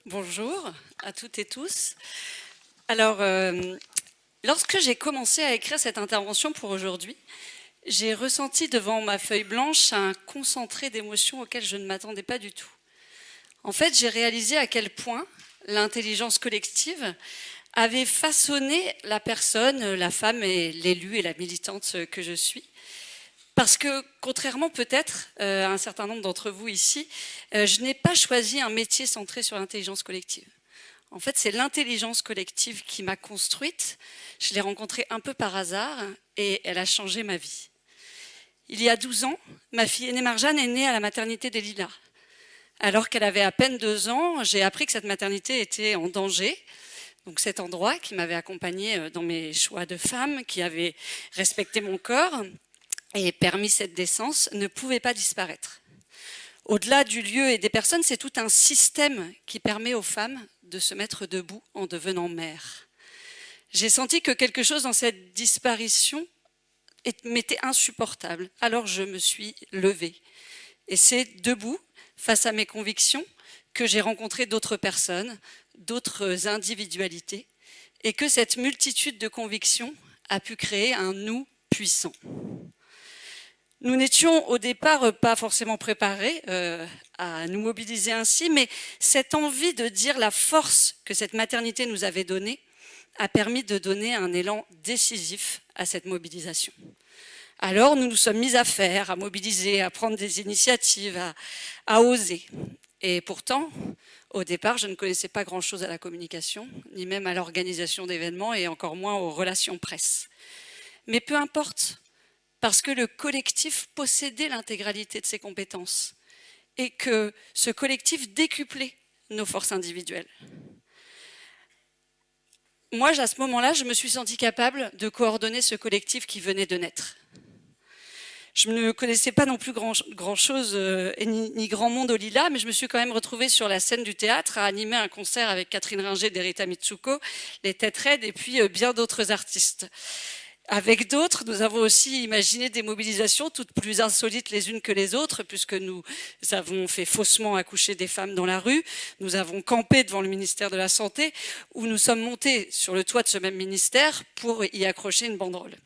Bonjour à toutes et tous. Alors, lorsque j'ai commencé à écrire cette intervention pour aujourd'hui, j'ai ressenti devant ma feuille blanche un concentré d'émotions auxquelles je ne m'attendais pas du tout. En fait, j'ai réalisé à quel point l'intelligence collective avait façonné la personne, la femme et l'élue et la militante que je suis. Parce que, contrairement peut-être à un certain nombre d'entre vous ici, je n'ai pas choisi un métier centré sur l'intelligence collective. En fait, c'est l'intelligence collective qui m'a construite. Je l'ai rencontrée un peu par hasard et elle a changé ma vie. Il y a 12 ans, ma fille aînée Marjane est née à la maternité des Lilas. Alors qu'elle avait à peine 2 ans, j'ai appris que cette maternité était en danger. Donc cet endroit qui m'avait accompagnée dans mes choix de femme, qui avait respecté mon corps et permis cette naissance, ne pouvait pas disparaître. Au-delà du lieu et des personnes, c'est tout un système qui permet aux femmes de se mettre debout en devenant mères. J'ai senti que quelque chose dans cette disparition m'était insupportable. Alors je me suis levée. Et c'est debout, face à mes convictions, que j'ai rencontré d'autres personnes, d'autres individualités, et que cette multitude de convictions a pu créer un nous puissant. Nous n'étions au départ pas forcément préparés à nous mobiliser ainsi, mais cette envie de dire la force que cette maternité nous avait donnée a permis de donner un élan décisif à cette mobilisation. Alors nous nous sommes mis à faire, à mobiliser, à prendre des initiatives, à oser. Et pourtant, au départ, je ne connaissais pas grand-chose à la communication, ni même à l'organisation d'événements et encore moins aux relations presse. Mais peu importe, parce que le collectif possédait l'intégralité de ses compétences et que ce collectif décuplait nos forces individuelles. Moi, à ce moment-là, je me suis sentie capable de coordonner ce collectif qui venait de naître. Je ne connaissais pas non plus grand-chose ni grand monde au Lilas, mais je me suis quand même retrouvée sur la scène du théâtre à animer un concert avec Catherine Ringer d'Erita Mitsuko, les Têtes Raides et puis bien d'autres artistes. Avec d'autres, nous avons aussi imaginé des mobilisations toutes plus insolites les unes que les autres, puisque nous avons fait faussement accoucher des femmes dans la rue, nous avons campé devant le ministère de la Santé, où nous sommes montés sur le toit de ce même ministère pour y accrocher une banderole.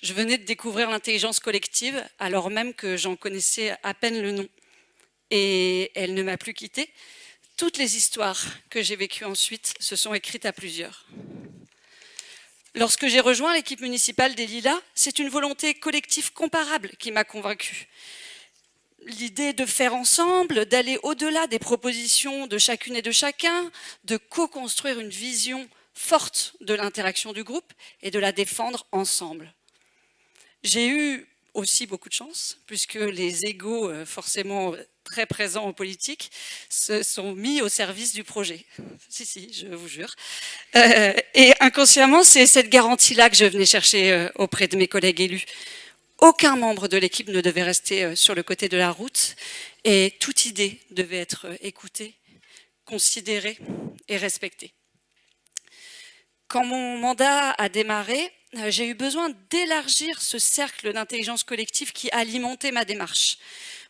Je venais de découvrir l'intelligence collective, alors même que j'en connaissais à peine le nom. Et elle ne m'a plus quittée. Toutes les histoires que j'ai vécues ensuite se sont écrites à plusieurs. Lorsque j'ai rejoint l'équipe municipale des Lilas, c'est une volonté collective comparable qui m'a convaincue. L'idée de faire ensemble, d'aller au-delà des propositions de chacune et de chacun, de co-construire une vision forte de l'interaction du groupe et de la défendre ensemble. J'ai eu aussi beaucoup de chance, puisque les égos forcément très présents en politique se sont mis au service du projet. Si, je vous jure. Et inconsciemment, c'est cette garantie-là que je venais chercher auprès de mes collègues élus. Aucun membre de l'équipe ne devait rester sur le côté de la route et toute idée devait être écoutée, considérée et respectée. Quand mon mandat a démarré, j'ai eu besoin d'élargir ce cercle d'intelligence collective qui alimentait ma démarche.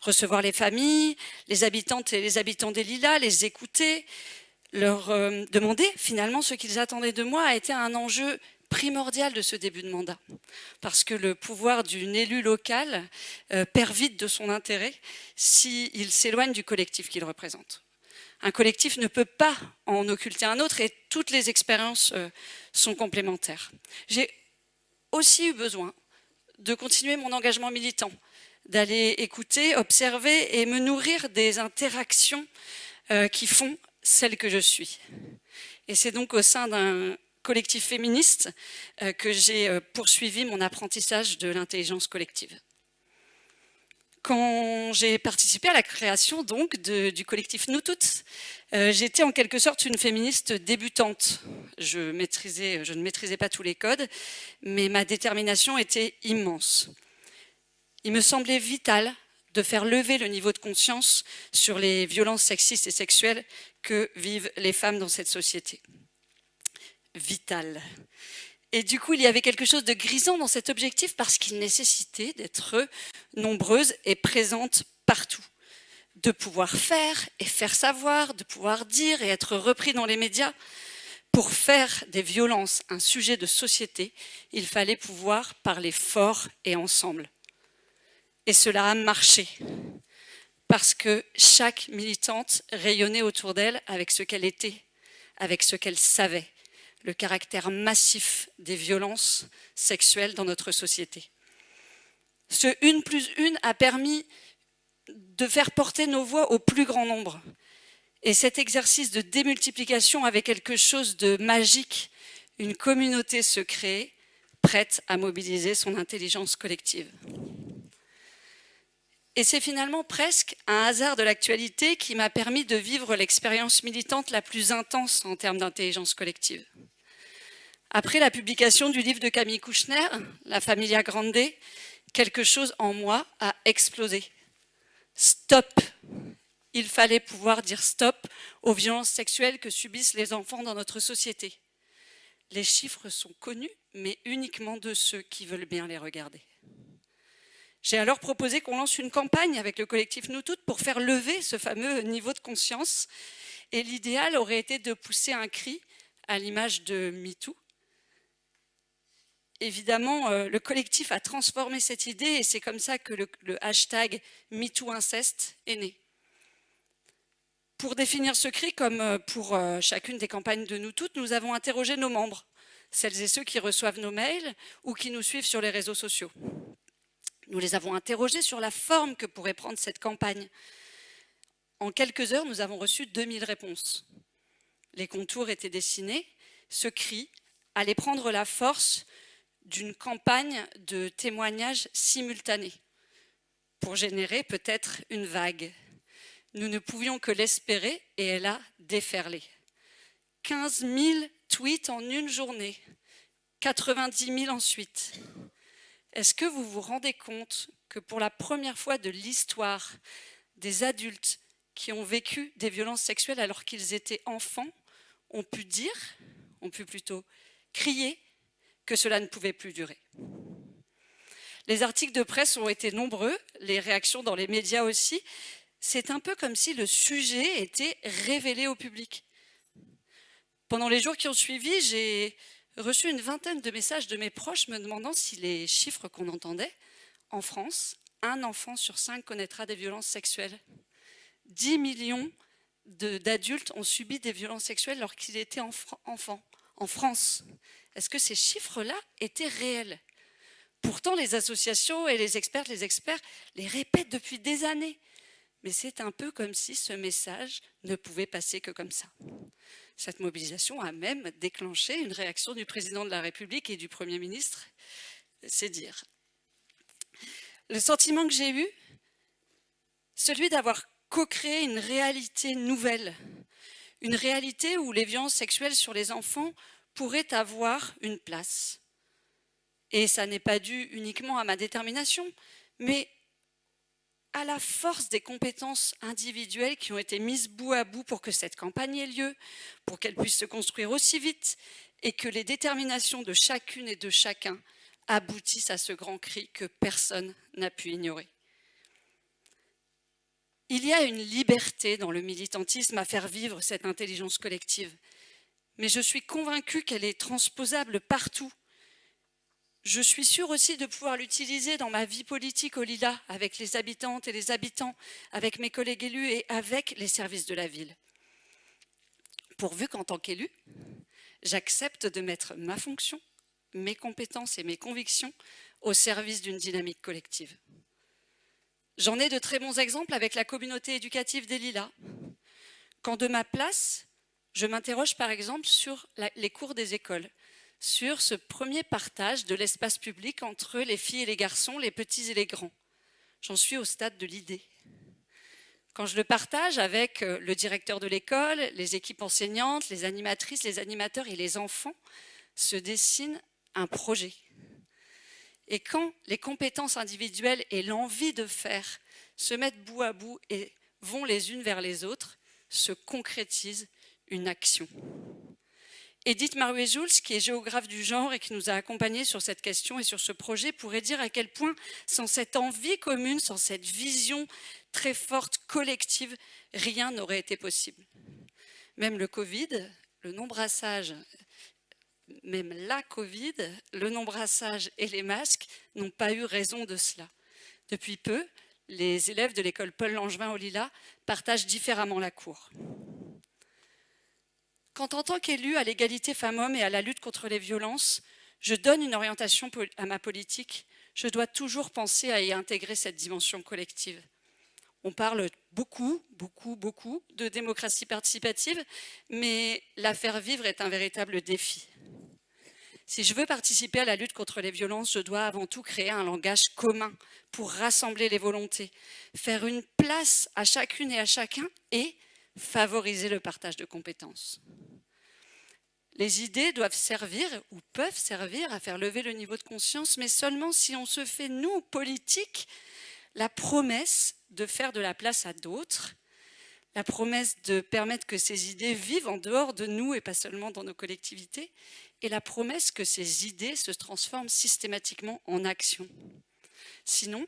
Recevoir les familles, les habitantes et les habitants des Lilas, les écouter, leur demander finalement ce qu'ils attendaient de moi a été un enjeu primordial de ce début de mandat. Parce que le pouvoir d'une élue locale perd vite de son intérêt s'il s'éloigne du collectif qu'il représente. Un collectif ne peut pas en occulter un autre et toutes les expériences sont complémentaires. J'ai aussi eu besoin de continuer mon engagement militant, d'aller écouter, observer et me nourrir des interactions qui font celle que je suis. Et c'est donc au sein d'un collectif féministe que j'ai poursuivi mon apprentissage de l'intelligence collective. Quand j'ai participé à la création donc du collectif Nous Toutes, j'étais en quelque sorte une féministe débutante. Je ne maîtrisais pas tous les codes, mais ma détermination était immense. Il me semblait vital de faire lever le niveau de conscience sur les violences sexistes et sexuelles que vivent les femmes dans cette société. Vital. Et du coup, il y avait quelque chose de grisant dans cet objectif parce qu'il nécessitait d'être nombreuses et présentes partout, de pouvoir faire et faire savoir, de pouvoir dire et être repris dans les médias. Pour faire des violences un sujet de société, il fallait pouvoir parler fort et ensemble. Et cela a marché, parce que chaque militante rayonnait autour d'elle avec ce qu'elle était, avec ce qu'elle savait, le caractère massif des violences sexuelles dans notre société. Ce 1+1 a permis de faire porter nos voix au plus grand nombre. Et cet exercice de démultiplication avait quelque chose de magique. Une communauté se crée, prête à mobiliser son intelligence collective. Et c'est finalement presque un hasard de l'actualité qui m'a permis de vivre l'expérience militante la plus intense en termes d'intelligence collective. Après la publication du livre de Camille Kouchner, La Familia Grande, quelque chose en moi a explosé. Stop! Il fallait pouvoir dire stop aux violences sexuelles que subissent les enfants dans notre société. Les chiffres sont connus, mais uniquement de ceux qui veulent bien les regarder. J'ai alors proposé qu'on lance une campagne avec le collectif Nous Toutes pour faire lever ce fameux niveau de conscience. Et l'idéal aurait été de pousser un cri à l'image de MeToo. Évidemment, le collectif a transformé cette idée et c'est comme ça que le hashtag MeTooInceste est né. Pour définir ce cri, comme pour chacune des campagnes de Nous Toutes, nous avons interrogé nos membres, celles et ceux qui reçoivent nos mails ou qui nous suivent sur les réseaux sociaux. Nous les avons interrogés sur la forme que pourrait prendre cette campagne. En quelques heures, nous avons reçu 2000 réponses. Les contours étaient dessinés. Ce cri allait prendre la force d'une campagne de témoignages simultanés pour générer peut-être une vague. Nous ne pouvions que l'espérer et elle a déferlé. 15 000 tweets en une journée, 90 000 ensuite. Est-ce que vous vous rendez compte que pour la première fois de l'histoire, des adultes qui ont vécu des violences sexuelles alors qu'ils étaient enfants ont pu plutôt crier que cela ne pouvait plus durer? Les articles de presse ont été nombreux, les réactions dans les médias aussi. C'est un peu comme si le sujet était révélé au public. Pendant les jours qui ont suivi, j'ai reçu une vingtaine de messages de mes proches me demandant si les chiffres qu'on entendait, en France, 1 enfant sur 5 connaîtra des violences sexuelles. 10 millions d'adultes ont subi des violences sexuelles lorsqu'ils étaient enfants, en France. Est-ce que ces chiffres-là étaient réels? Pourtant, les associations et les experts les répètent depuis des années. Mais c'est un peu comme si ce message ne pouvait passer que comme ça. Cette mobilisation a même déclenché une réaction du président de la République et du Premier ministre, c'est dire. Le sentiment que j'ai eu, celui d'avoir co-créé une réalité nouvelle, une réalité où les violences sexuelles sur les enfants pourraient avoir une place. Et ça n'est pas dû uniquement à ma détermination, mais à la force des compétences individuelles qui ont été mises bout à bout pour que cette campagne ait lieu, pour qu'elle puisse se construire aussi vite et que les déterminations de chacune et de chacun aboutissent à ce grand cri que personne n'a pu ignorer. Il y a une liberté dans le militantisme à faire vivre cette intelligence collective, mais je suis convaincue qu'elle est transposable partout. Je suis sûre aussi de pouvoir l'utiliser dans ma vie politique au Lila, avec les habitantes et les habitants, avec mes collègues élus et avec les services de la ville. Pourvu qu'en tant qu'élu, j'accepte de mettre ma fonction, mes compétences et mes convictions au service d'une dynamique collective. J'en ai de très bons exemples avec la communauté éducative des Lilas. Quand de ma place, je m'interroge par exemple sur les cours des écoles, sur ce premier partage de l'espace public entre les filles et les garçons, les petits et les grands. J'en suis au stade de l'idée. Quand je le partage avec le directeur de l'école, les équipes enseignantes, les animatrices, les animateurs et les enfants, se dessine un projet. Et quand les compétences individuelles et l'envie de faire se mettent bout à bout et vont les unes vers les autres, se concrétise une action. Edith Maruet-Jules, qui est géographe du genre et qui nous a accompagnés sur cette question et sur ce projet, pourrait dire à quel point, sans cette envie commune, sans cette vision très forte, collective, rien n'aurait été possible. Même le Covid, le non-brassage, même la Covid, le non-brassage et les masques n'ont pas eu raison de cela. Depuis peu, les élèves de l'école Paul Langevin au Lilas partagent différemment la cour. Quand en tant qu'élue à l'égalité femmes-hommes et à la lutte contre les violences, je donne une orientation à ma politique, je dois toujours penser à y intégrer cette dimension collective. On parle beaucoup de démocratie participative, mais la faire vivre est un véritable défi. Si je veux participer à la lutte contre les violences, je dois avant tout créer un langage commun pour rassembler les volontés, faire une place à chacune et à chacun et favoriser le partage de compétences. Les idées doivent servir ou peuvent servir à faire lever le niveau de conscience, mais seulement si on se fait, nous, politiques, la promesse de faire de la place à d'autres, la promesse de permettre que ces idées vivent en dehors de nous et pas seulement dans nos collectivités, et la promesse que ces idées se transforment systématiquement en action. Sinon,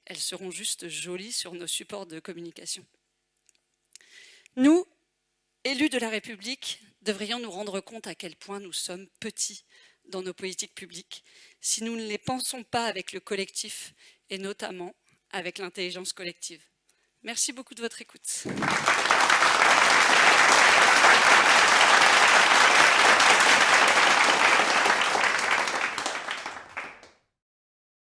elles seront juste jolies sur nos supports de communication. Nous, élus de la République, devrions nous rendre compte à quel point nous sommes petits dans nos politiques publiques si nous ne les pensons pas avec le collectif et notamment avec l'intelligence collective. Merci beaucoup de votre écoute.